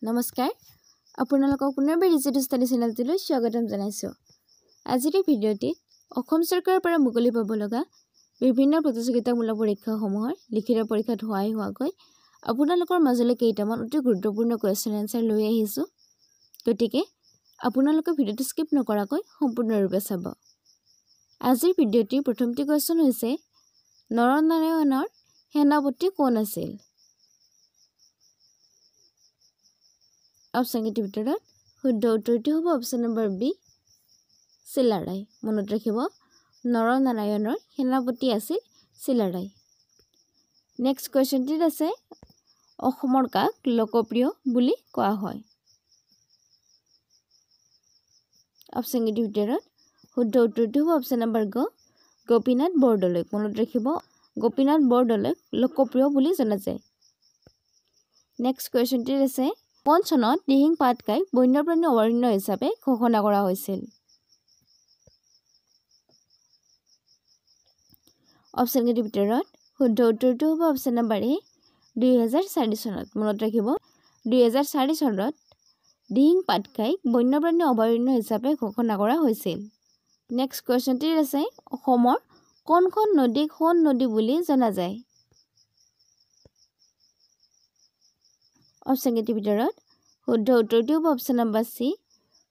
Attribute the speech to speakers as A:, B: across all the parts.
A: নমস্কাৰ আপোনালোকক পুনৰবাৰ ডিজিটেল ষ্টাডি চেনেলটোলৈ স্বাগতম জনাইছো। আজিৰ ভিডিঅ'টিত অসম চৰকাৰৰ পৰা মুকলি পাব লগা বিভিন্ন প্ৰতিযোগিতামূলক পৰীক্ষাসমূহৰ লিখিত পৰীক্ষাত হোৱাকৈ আপোনালোকৰ মাজলৈ কেইটামান অতি গুৰুত্বপূৰ্ণ কোৱেশ্চন এনসাৰ লৈ আহিছো। গতিকে আপোনালোকে ভিডিঅ'টো স্কিপ নকৰাকৈ সম্পূৰ্ণৰূপে চাব। আজিৰ ভিডিঅ'টিৰ প্ৰথমটি কোৱেশ্চন হৈছে নৰনাৰায়ণৰ সেনাপতি কোন আছিল? অপশ্যন কেইটিৰ ভিতৰত শুদ্ধ উত্তৰটি হ'ব অপশ্যন নম্বৰ বি চিলাৰায়। মনত ৰাখিব নৰনাৰায়ণৰ সেনাপতি আছিল চিলাৰায়। নেক্সট কুৱেশ্যনটিত আছে অসমৰ কাক লোকপ্ৰিয় বুলি কোৱা হয়? অপশ্যন কেইটিৰ ভিতৰত শুদ্ধ উত্তৰটি হ'ব অপশ্যন নম্বৰ গ গোপীনাথ বৰদলৈক। মনত ৰাখিব গোপীনাথ বৰদলৈক লোকপ্ৰিয় বুলি জনা যায়। নেক্সট কুৱেশ্যনটিত আছে কোন চনত দিহিং পাটকাই বন্যপ্ৰাণী অভয়াৰণ্য হিচাপে ঘোষণা কৰা হৈছিল? অপশ্যন কেইটিৰ ভিতৰত শুদ্ধ উত্তৰটো হ'ব অপশ্যন নম্বৰ এ 2004 চনত। মনত ৰাখিব 2004 চনত দিহিং পাটকাই বন্যপ্ৰাণী অভয়াৰণ্য হিচাপে ঘোষণা কৰা হৈছিল। নেক্সট কুৱেশ্যনটিত আছে অসমৰ কোনখন নদীক সোণ নদী বুলি জনা যায়? অপশ্যন কেইটিৰ ভিতৰত শুদ্ধ উত্তৰটি হ'ব অপশ্যন নম্বৰ চি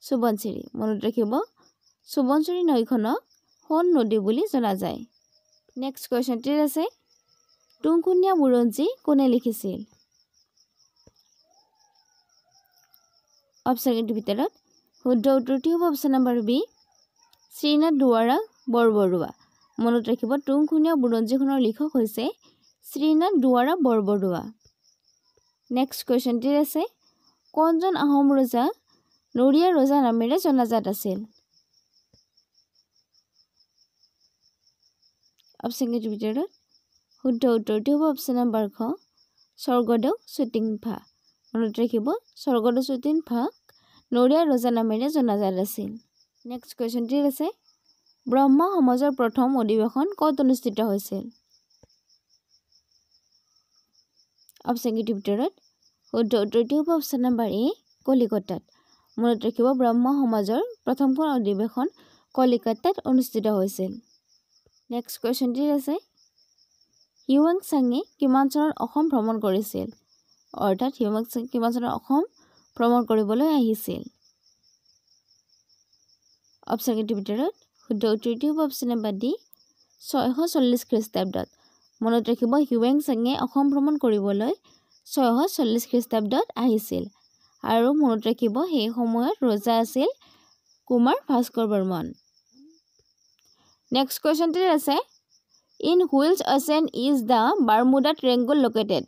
A: সোৱণশিৰি। মনত ৰাখিব সোৱণশিৰি নৈখনক সোণ নদী বুলি জনা যায়। নেক্সট কুৱেশ্যনটিত আছে টুংখুনীয়া বুৰঞ্জী কোনে লিখিছিল? অপশ্যন কেইটিৰ ভিতৰত শুদ্ধ উত্তৰটি হ'ব option number B Srinath Duwara Borbarua. মনত ৰাখিব টুংখুনীয়া বুৰঞ্জীখনৰ লিখক হৈছে শ্ৰীনাথ দুৱৰা বৰবৰুৱা। নেক্সট কুৱেশ্যনটিত আছে কোনজন আহোম ৰজা নৰিয়া ৰজা নামেৰে জনাজাত আছিল? অপশ্যন কেইটিৰ ভিতৰত শুদ্ধ উত্তৰটি হ'ব অপশ্যন নম্বৰ খ স্বৰ্গদেউ চুটিংফা। মনত ৰাখিব স্বৰ্গদেউ চুটিংফাক নৰিয়া ৰজা নামেৰে জনাজাত আছিল। নেক্সট কুৱেশ্যনটিত আছে ব্ৰহ্ম সমাজৰ প্ৰথম অধিৱেশন ক'ত অনুষ্ঠিত হৈছিল? অপশ্যন কেইটিৰ ভিতৰত শুদ্ধ উত্তৰটি হ'ব অপশ্যন নম্বৰ এ কলিকতাত। মনত ৰাখিব ব্ৰহ্ম সমাজৰ প্ৰথমখন অধিৱেশন কলিকতাত অনুষ্ঠিত হৈছিল। নেক্সট কুৱেশ্যনটিত আছে হিউৱেন চাঙে কিমান চনত অসম ভ্ৰমণ কৰিছিল? অৰ্থাৎ হিউৱেন চাঙে কিমান চনত অসম ভ্ৰমণ কৰিবলৈ আহিছিল? অপশ্যন কেইটিৰ ভিতৰত শুদ্ধ উত্তৰটি হ'ব অপশ্যন নম্বৰ ডি 640 খ্ৰীষ্টাব্দত। মনত ৰাখিব হিউৱেন চাঙে অসম ভ্ৰমণ কৰিবলৈ 640 খ্ৰীষ্টাব্দত আহিছিল আৰু মনত ৰাখিব সেই সময়ত ৰজা আছিল কুমাৰ ভাস্কৰ বৰ্মন। নেক্সট কুৱেশ্যনটিত আছে in which ocean is the Bermuda triangle located?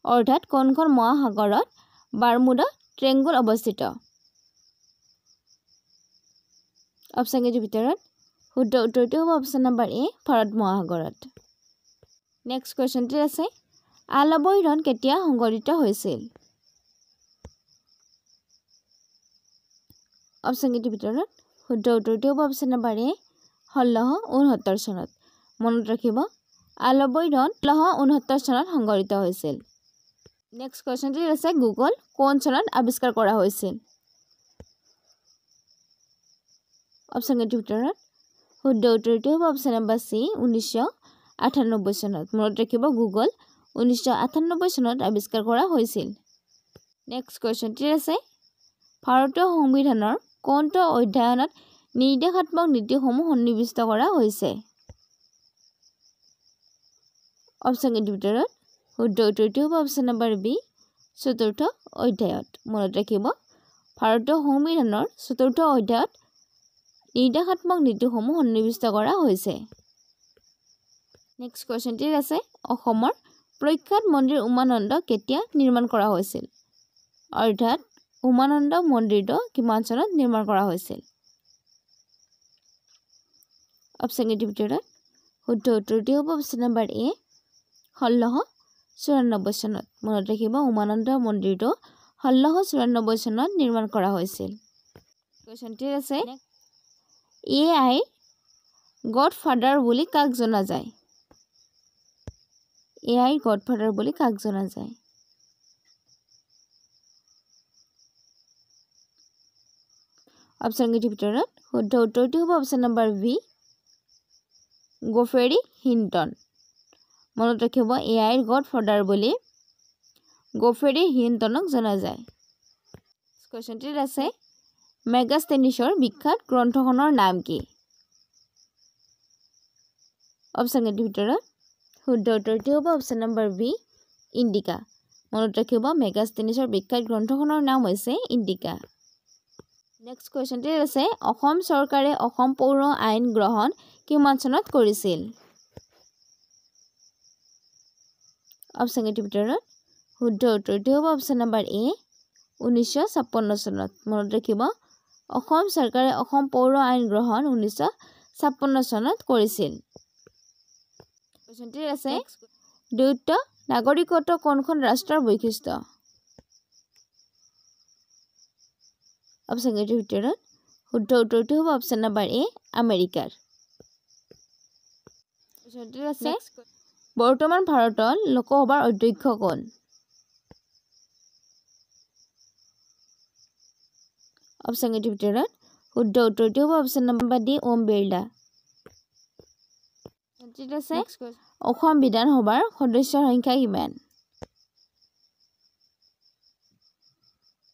A: অৰ্থাৎ কোনখন মহাসাগৰত বাৰমুডা ট্ৰেংগুল অৱস্থিত? অপশ্যন কেইটিৰ ভিতৰত শুদ্ধ উত্তৰটি হ'ব অপশ্যন নম্বৰ এ ভাৰত মহাসাগৰত। নেক্সট কুৱেশ্যনটিত আছে আলবৈ ৰণ কেতিয়া সংঘটিত হৈছিল? অপশ্যন কেইটিৰ ভিতৰত শুদ্ধ উত্তৰটি হ'ব অপশ্যন নম্বৰ এ 1669 চনত। মনত ৰাখিব আলবৈ ৰণ 1669 চনত সংঘটিত হৈছিল। নেক্সট কুৱেশ্যনটিত আছে গুগল কোন চনত আৱিষ্কাৰ কৰা হৈছিল? অপশ্যন কেইটিৰ ভিতৰত শুদ্ধ উত্তৰটি হ'ব অপশ্যন নম্বৰ চি 1998 চনত। মনত ৰাখিব গুগল 1998 চনত আৱিষ্কাৰ কৰা হৈছিল। নেক্সট কুৱেশ্যনটিত আছে ভাৰতীয় সংবিধানৰ কোনটো অধ্যয়নত নিৰ্দেশাত্মক নীতিসমূহ সন্নিৱিষ্ট কৰা হৈছে? অপশ্যন কেইটিৰ ভিতৰত শুদ্ধ উত্তৰটি হ'ব অপশ্যন নম্বৰ বি চতুৰ্থ অধ্যায়ত। মনত ৰাখিব ভাৰতীয় সংবিধানৰ চতুৰ্থ অধ্যায়ত নিৰ্দেশাত্মক নীতিসমূহ সন্নিৱিষ্ট কৰা হৈছে। নেক্সট কুৱেশ্যনটিত আছে অসমৰ প্ৰখ্যাত মন্দিৰ উমানন্দ কেতিয়া নিৰ্মাণ কৰা হৈছিল? অৰ্থাৎ উমানন্দ মন্দিৰটো কিমান চনত নিৰ্মাণ কৰা হৈছিল? অপশ্যন কেইটিৰ ভিতৰত শুদ্ধ উত্তৰটি হ'ব অপশ্যন নম্বৰ এ 1694 চনত। মনত ৰাখিব উমানন্দ মন্দিৰটো 1694 চনত নিৰ্মাণ কৰা হৈছিল। কুৱেশ্যনটিত আছে AI গডফাদাৰ বুলি কাক জনা যায়? AI গডফাদাৰ বুলি কাক জনা যায়? অপশ্যন কেইটিৰ ভিতৰত শুদ্ধ উত্তৰটি হ'ব অপশ্যন নম্বৰ বি গফেৰী হিণ্টন মনত ৰাখিব এআইৰ গডফাদাৰ বুলি গফেৰী হিণ্টনক জনা যায় কোৱেশ্চনটিত আছে মেগাষ্টেনিছৰ বিখ্যাত গ্ৰন্থখনৰ নাম কি অপশ্যন কেইটিৰ ভিতৰত শুদ্ধ উত্তৰটি হ'ব অপশ্যন নম্বৰ বি ইণ্ডিকা মনত ৰাখিব মেগাষ্টেনিছৰ বিখ্যাত গ্ৰন্থখনৰ নাম হৈছে ইণ্ডিকা নেক্সট কোৱেশ্চনটিত আছে অসম চৰকাৰে অসম পৌৰ আইন গ্ৰহণ কিমান চনত কৰিছিল অপশ্যন কেইটিৰ ভিতৰত শুদ্ধ উত্তৰটি হ'ব অপশ্যন নম্বৰ এ 1956 চনত মনত ৰাখিব অসম চৰকাৰে অসম পৌৰ আইন গ্ৰহণ 1956 চনত কৰিছিল কোৱেশ্চনটিত আছে দ্বৈত নাগৰিকত্ব কোনখন ৰাষ্ট্ৰৰ বৈশিষ্ট্য অপশ্যন কেইটিৰ ভিতৰত শুদ্ধ উত্তৰটি হ'ব অপশ্যন নম্বৰ এ আমেৰিকাৰ কোৱেশ্চনটিত আছে বৰ্তমান ভাৰতৰ লোকসভাৰ অধ্যক্ষ কোন অপশ্যন কেইটিৰ ভিতৰত শুদ্ধ উত্তৰটি হ'ব option number D Om Birla Assam বিধানসভাৰ সদস্যৰ সংখ্যা কিমান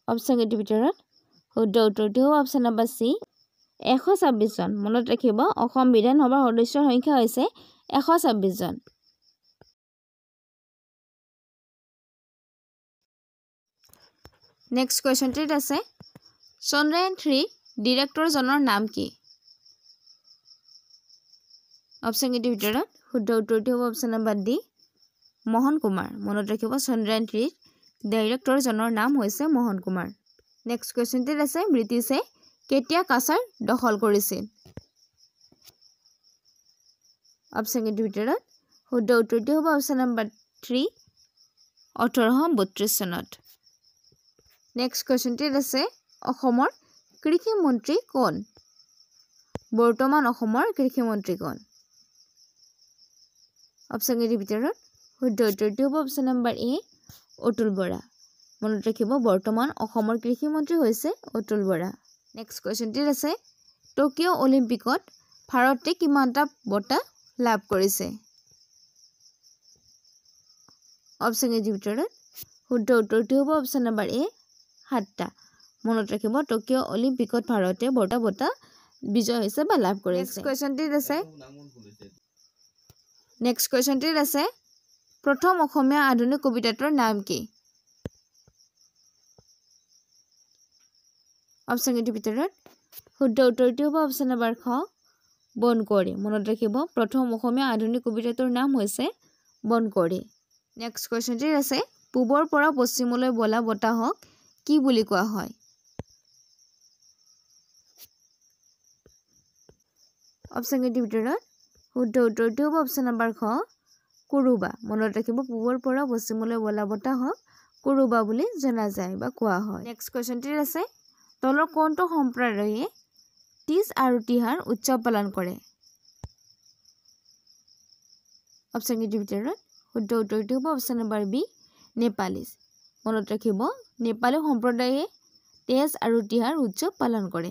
A: অপশ্যন কেইটিৰ ভিতৰত শুদ্ধ উত্তৰটি হ'ব অপশ্যন নম্বৰ চি 126 জন মনত ৰাখিব অসম বিধানসভাৰ সদস্যৰ সংখ্যা হৈছে 126 জন নেক্সট কোৱেশ্চনটিত আছে চন্দ্ৰায়ন 3 ডিৰেক্টৰজনৰ নাম কি অপশ্যন কেইটিৰ ভিতৰত শুদ্ধ উত্তৰটি হ'ব option number D Mohan Kumar মনত ৰাখিব চন্দ্ৰায়ন 3 ডাইৰেক্টৰজনৰ নাম হৈছে মোহন কুমাৰ নেক্সট কোৱেশ্চনটিত আছে ব্ৰিটিছে কেতিয়া কাছাৰ দখল কৰিছিল অপশ্যন কেইটিৰ ভিতৰত শুদ্ধ উত্তৰটি হ'ব অপশ্যন নম্বৰ 3 1832 চনত নেক্সট কোৱেশ্চনটিত আছে অসমৰ কৃষি মন্ত্ৰী কোন বৰ্তমান অসমৰ কৃষি মন্ত্ৰী কোন অপশ্যন কেইটিৰ ভিতৰত শুদ্ধ উত্তৰটি হ'ব অপশ্যন নম্বৰ এ অতুল বৰা মনত ৰাখিব বৰ্তমান অসমৰ কৃষি মন্ত্ৰী হৈছে অতুল বৰা নেক্সট কোৱেশ্চনটিত আছে টকিঅ' অলিম্পিকত ভাৰতে কিমানটা বঁটা লাভ কৰিছে অপশ্যন কেইটিৰ ভিতৰত শুদ্ধ উত্তৰটি হ'ব অপশ্যন নম্বৰ এ 7টা মনত ৰাখিব টকিঅ' অলিম্পিকত ভাৰতে বঁটা বিজয় হৈছে বা লাভ কৰিছে নেক্সট কোৱেশ্চনটিত আছে প্ৰথম অসমীয়া আধুনিক কবিতাটোৰ নাম কি অপশ্যন কেইটিৰ ভিতৰত শুদ্ধ উত্তৰটি হ'ব অপশ্যন নম্বৰ খ বনকৰি মনত ৰাখিব প্ৰথম অসমীয়া আধুনিক কবিতাটোৰ নাম হৈছে বনকৰি নেক্সট কোৱেশ্চনটিত আছে পূবৰ পৰা পশ্চিমলৈ বলা বতাহক কি বুলি কোৱা হয় অপশ্যন কেইটিৰ ভিতৰত শুদ্ধ উত্তৰটি হ'ব অপশ্যন নম্বৰ খ কুৰুবা মনত ৰাখিব পূবৰ পৰা পশ্চিমলৈ বলা বতাহক কুৰুবা বুলি জনা যায় বা কোৱা হয় নেক্সট কোৱেশ্চনটিত আছে তলৰ কোনটো সম্প্ৰদায়ে তিজ আৰু তিহাৰ উৎসৱ পালন কৰে অপশ্যন কেইটিৰ ভিতৰত শুদ্ধ উত্তৰটি হ'ব অপশ্যন নম্বৰ বি নেপালীজ মনত ৰাখিব নেপালী সম্প্ৰদায়ে তিজ আৰু তিহাৰ উৎসৱ পালন কৰে